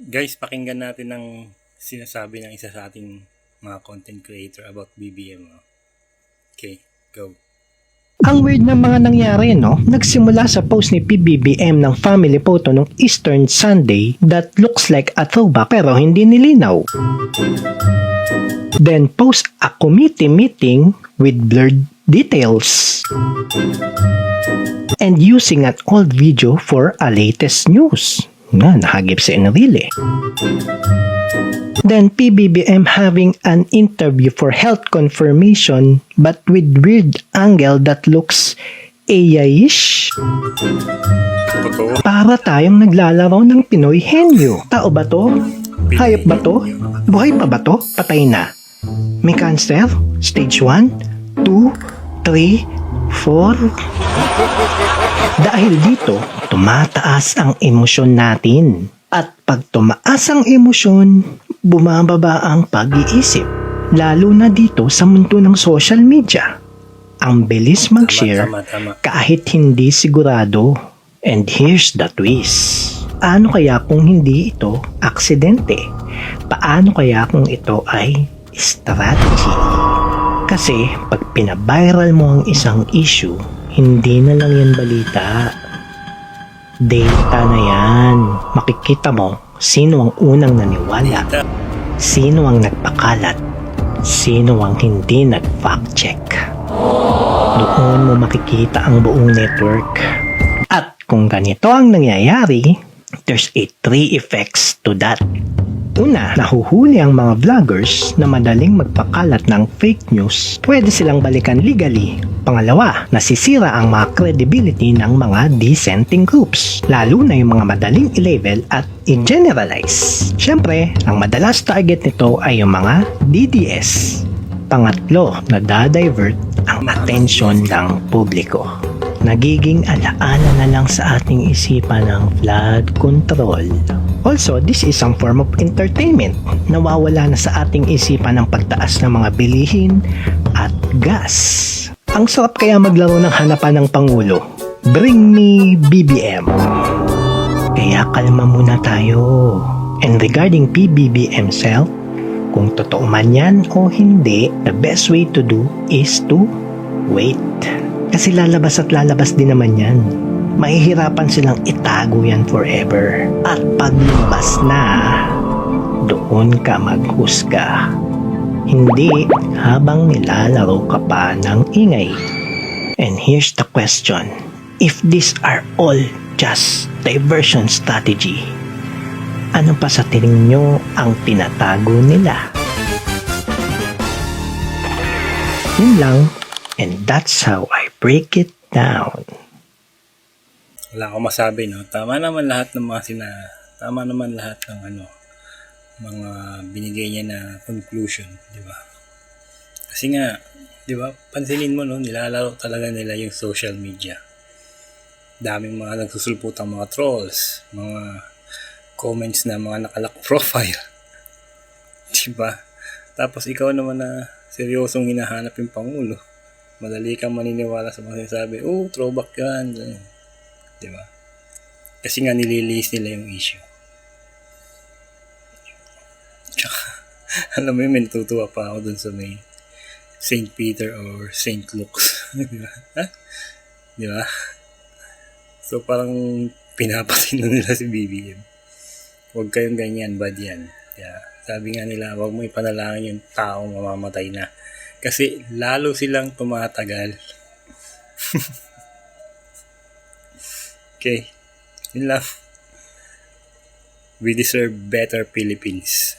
Guys, pakinggan natin ang sinasabi ng isa sa ating mga content creator about BBM. Okay, go. Ang weird ng mga nangyari, no? Nagsimula sa post ni PBBM ng family photo ng Eastern Sunday that looks like a throwback pero hindi nilinaw. Then post a committee meeting with blurred details. And using an old video for a latest news. Nahagip sa Enrile. Then PBBM having an interview for health confirmation but with weird angle that looks AI-ish. Para tayong naglalaro ng Pinoy henyo. Tao ba to? Hayop ba to? Buhay pa ba to? Patay na. May cancer? Stage 1? 2? 3? 4? Dahil dito, tumataas ang emosyon natin. At pag tumaas ang emosyon, bumababa ang pag-iisip. Lalo na dito sa mundo ng social media. Ang bilis mag-share kahit hindi sigurado. And here's the twist. Paano kaya kung hindi ito aksidente? Paano kaya kung ito ay strategy? Kasi pag pinaviral mo ang isang issue, hindi na lang yan balita. Data na yan. Makikita mo sino ang unang naniwala, sino ang nagpakalat, sino ang hindi nag-fact check. Doon mo makikita ang buong network. At kung ganito ang nangyayari, there's three effects to that. Una, nahuhuli ang mga vloggers na madaling magpakalat ng fake news. Pwede silang balikan legally. Pangalawa, nasisira ang mga credibility ng mga dissenting groups. Lalo na yung mga madaling i-label at i-generalize. Siyempre, ang madalas target nito ay yung mga DDS. Pangatlo, nadadivert ang atensyon ng publiko. Nagiging alaala na lang sa ating isipan ng flood control. Also, this is some form of entertainment. Nawawala na sa ating isipan ng pagtaas ng mga bilihin at gas. Ang sarap kaya maglaro ng hanapan ng Pangulo. Bring me BBM. Kaya kalma muna tayo. And regarding PBBM self, kung totoo man yan o hindi, the best way to do is to wait. Kasi lalabas at lalabas din naman yan. Mahihirapan silang itago yan forever. At paglabas na, doon ka maghusga. Hindi habang nilalaro ka pa ng ingay. And here's the question. If these are all just diversion strategy, ano pa sa tingin nyo ang tinatago nila? Yun lang. And that's how I break it down. Wala akong masabi, no? Tama naman lahat ng tama naman lahat ng mga binigay niya na conclusion, di ba? Kasi nga, di ba, pansinin mo, no, nilalaro talaga nila yung social media. Daming mga nagsusulputang mga trolls, mga comments na mga nakalak profile. Di ba? Tapos ikaw naman na seryosong hinahanap yung Pangulo. Madali kang maniniwala sa mga sinasabi, throwback yan. Di ba? Kasi nga nililis nila yung issue. Tsaka, alam mo yun, may natutuwa pa ako dun sa may St. Peter or St. Luke's. Di ba? Di ba? So parang pinapatay na nila si BBM. Huwag kayong ganyan, bad yan. Kaya, sabi nga nila, huwag mo ipanalangin yung taong mamamatay na. Kasi lalo silang tumatagal. Okay. Yun lang. We deserve better Philippines.